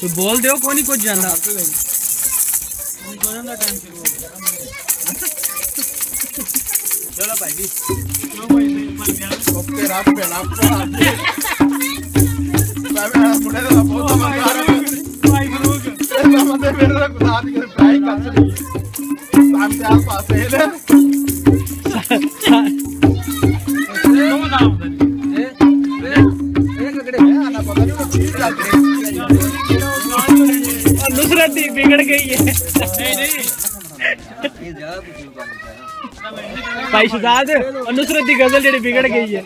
तो बोल दो कौन ही कुछ जाना चलो भाई जी ओके रात पे आपको मुझे तो बहुत मजा आ भाई ग्रुप मतलब मेरे को साथ के ट्राई कर सकते हम से आप पास है ले नुसरत बिगड़ गई है नहीं भाई शहजाद और नुसरत की गजल जेडी बिगड़ गई है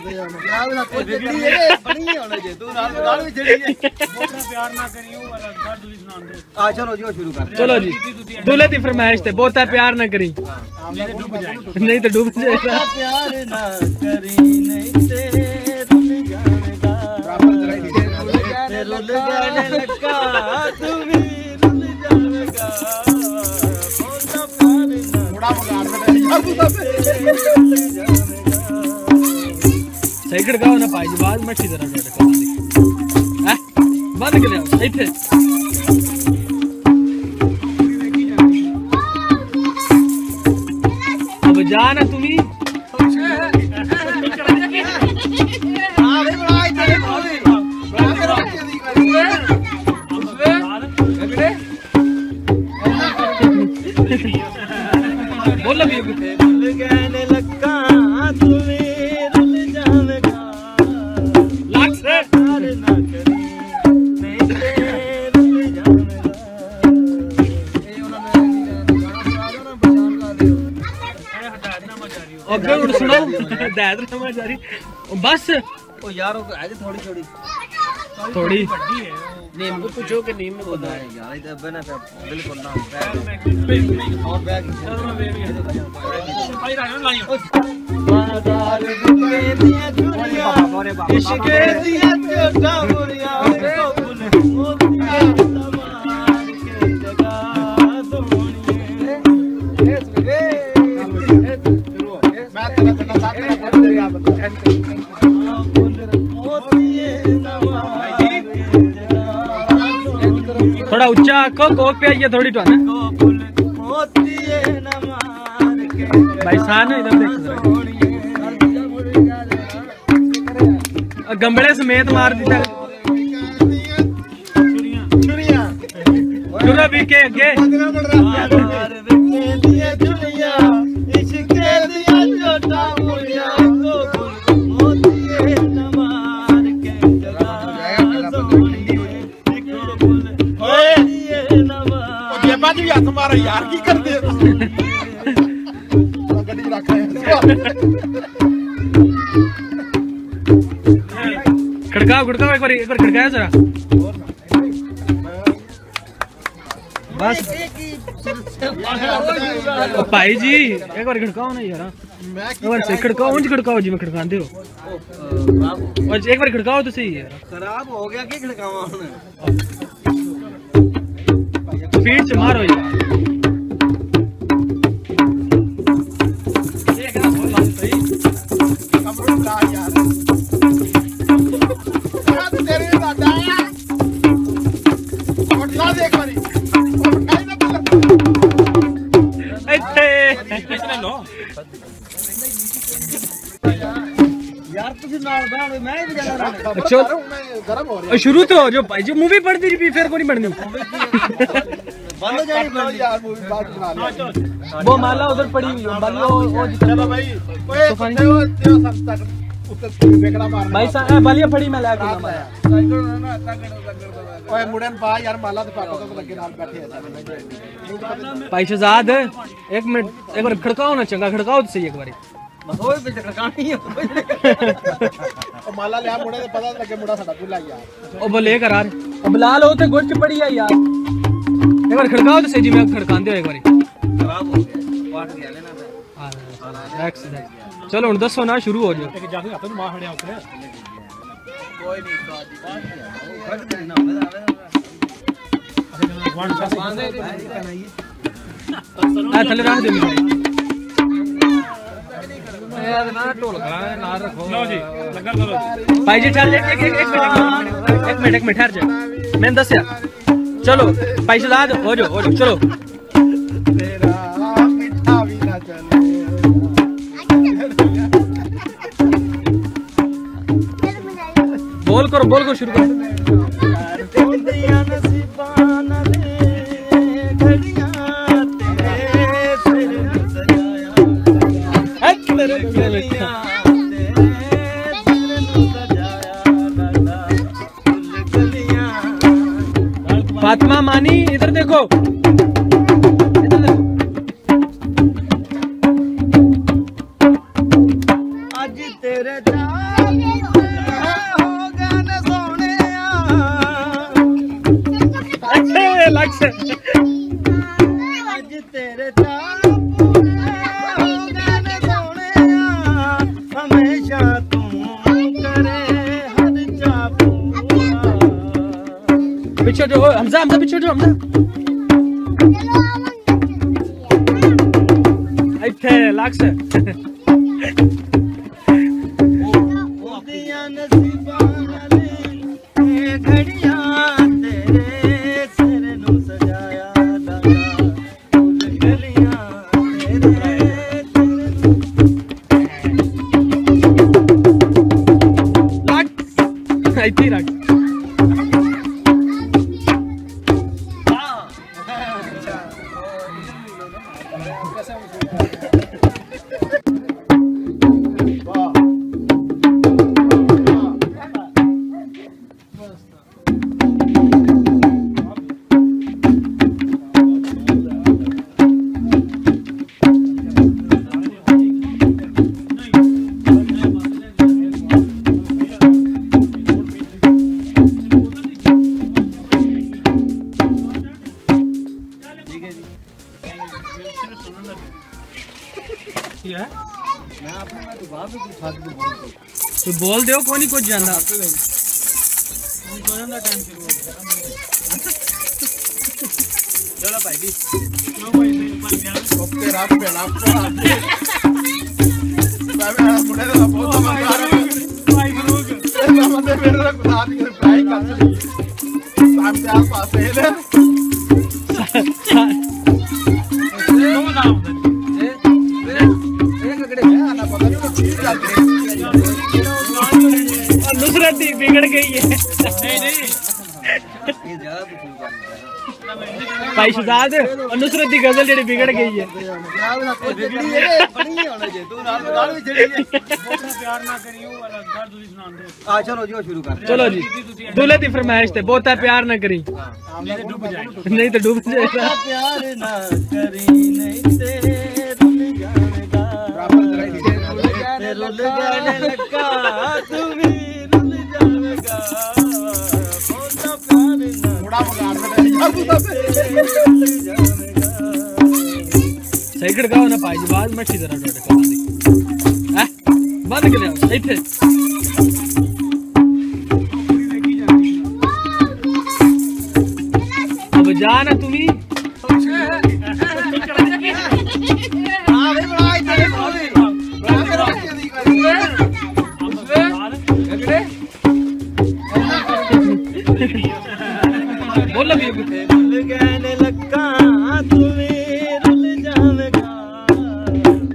चलो जी दूल्हे की फरमाइश थे बहुत प्यार ना करी नहीं तो डूब जाएगा प्यार ना करी नहीं सही खड़काओ ना भाई जी बात मच्छी तरह बंद कर इतने अब जाना तुम्हें बोलो भी सुनो बस ओ यार थोड़ी थोड़ी थोड़ी नीम को पूछो कि नीम में बोलता है यार इधर बना पे बिल्कुल ना और बैग भाई राजन लाइयो बाजार के दिया दुनिया इश्क दिया छोटा मुरिया को फूल मोतिया तमार के जगह सोनिए मैं तेरा साथ में पढ़ देगा थोड़ा ऊंचा आखो कोक पे आइए थोड़ी तो ना भाई सान इधर देख गंबड़े समेत मार दीता चुरा भी के आगे तुम्हारा यार की कर दे खड़काओ खड़काओ एक बार खड़काया जरा बस भाई जी एक बार खड़काओ ना यार एक बार से खड़काओ ऊंच खड़काओ जी मैं खड़काते हो और एक बार खड़काओ तो सही यार खराब हो गया की खड़कावा स्पीड से मारो यार शुरू तो जो मूवी पढ़ती रही फिर को नहीं पढ़नी वो माला उधर पड़ी हुई भाई साहब बालिया पड़ी मैं लाया भाई शहजाद एक मिनट एक बार खड़काओ ना चंगा खड़काओ तो सही एक बार माला लिया मुड़े ते पता लगे मुड़ा साडा भुला यार ओ बोले करार अब लाल हो ते गुट पड़ी है यार एक बार खड़काओ तो सही जी मैं खड़कांदे हो एक बार खराब हो गया पाट गया लेना हां एक्सीडेंट चलो हुन दसो ना शुरू हो जाओ एक जाके अपन मां हड़या उतरे कोई नहीं फट ना आ थले रख दे यार ना टोल करा ना रखो लो जी लगा करो भाई जी ठहर जा एक मिनट ठहर जा मैंने दसया चलो भाई शहजाद हो जाओ चलो। तेरा मीठा भी ना चले। बोल करो शुरू करो। फातिमा मानी इधर देखो, इधर देखो। आज तेरे हो गाने सोने अच्छे लक्ष्य। आज तेरे हो गाने सोने हमेशा तू करे हर चापू। पीछे जो हमजा पीछे जो हमजा इथे लक्ष्य। तो बोल दो कौन ही कुछ जाना। चलो भाई ओके रात पे मुझे तो बहुत समझदार है भाई ग्रुप मतलब मेरे को साथ ही फ्राई कर दी शाम से आप पास है ले नुसरत बिगड़ गई है। नहीं भाई शहजाद और नुसरत की गजल जेडी बिगड़ गई है। चलो जी दूल्हे की फरमाइश थे बहुत प्यार ना करी नहीं तो डूब जाएगा। प्यार ना करी नहीं ते रुल जाने लगा तू भी रुल जाएगा सही खड़काओ ना भाई आवाज मच्छी तरह बंद कर इथे अब जाना तुम्हें बोलो भी रुल गए लक्का तुम्हें रुल जाएगा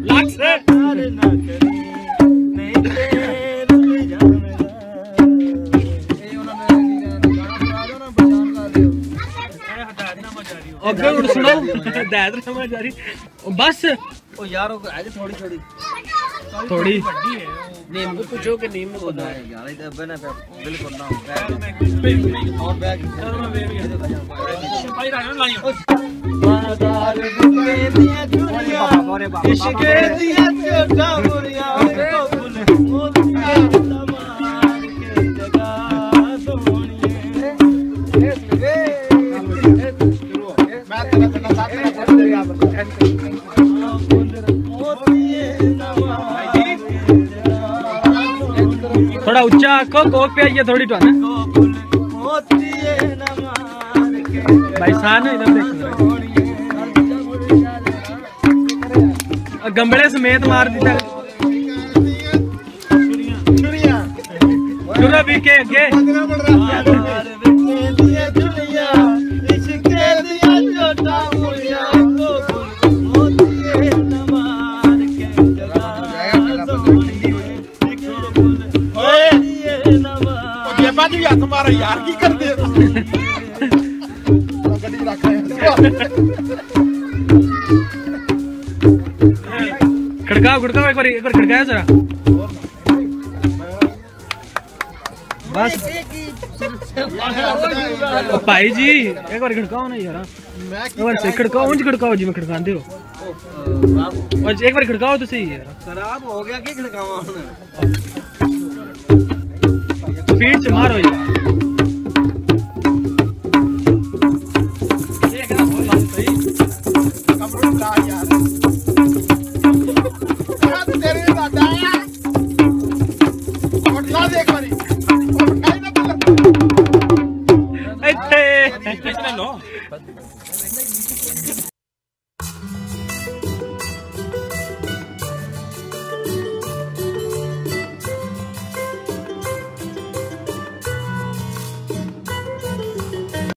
लाख से प्यार ना करी नहीं ते रुल जाएगा। अगे उड़ सुनो दैद समझ आ रही बस ओ यार आज थोड़ी थोड़ी नीम को पूछो कि नीम को होता है यार इधर बना बिल्कुल ना और बैग भाई राजन लाइयो बाजार के दिया चुरिया इश्क दिया छोटा मुरिया को फूल मोतिया तमार के जगह सोनिए मैं तेरा साथ में कर देगा थोड़ा ऊंचा आखो कोक पे आइए थोड़ी तो ना भाई सान इधर देख गंबड़े समेत मार दीता चुरा भी के अगे यार की करते हो गड्डी रख रहे खड़काओ खड़काओ एक बार खड़काया जरा बस भाई जी एक बार खड़काओ ना यार एक बार से खड़काओ उंज खड़काओ जी मैं खड़कांदे हो और एक बार खड़काओ तो सही यार खराब हो गया की खड़कावा स्पीड से मारो यार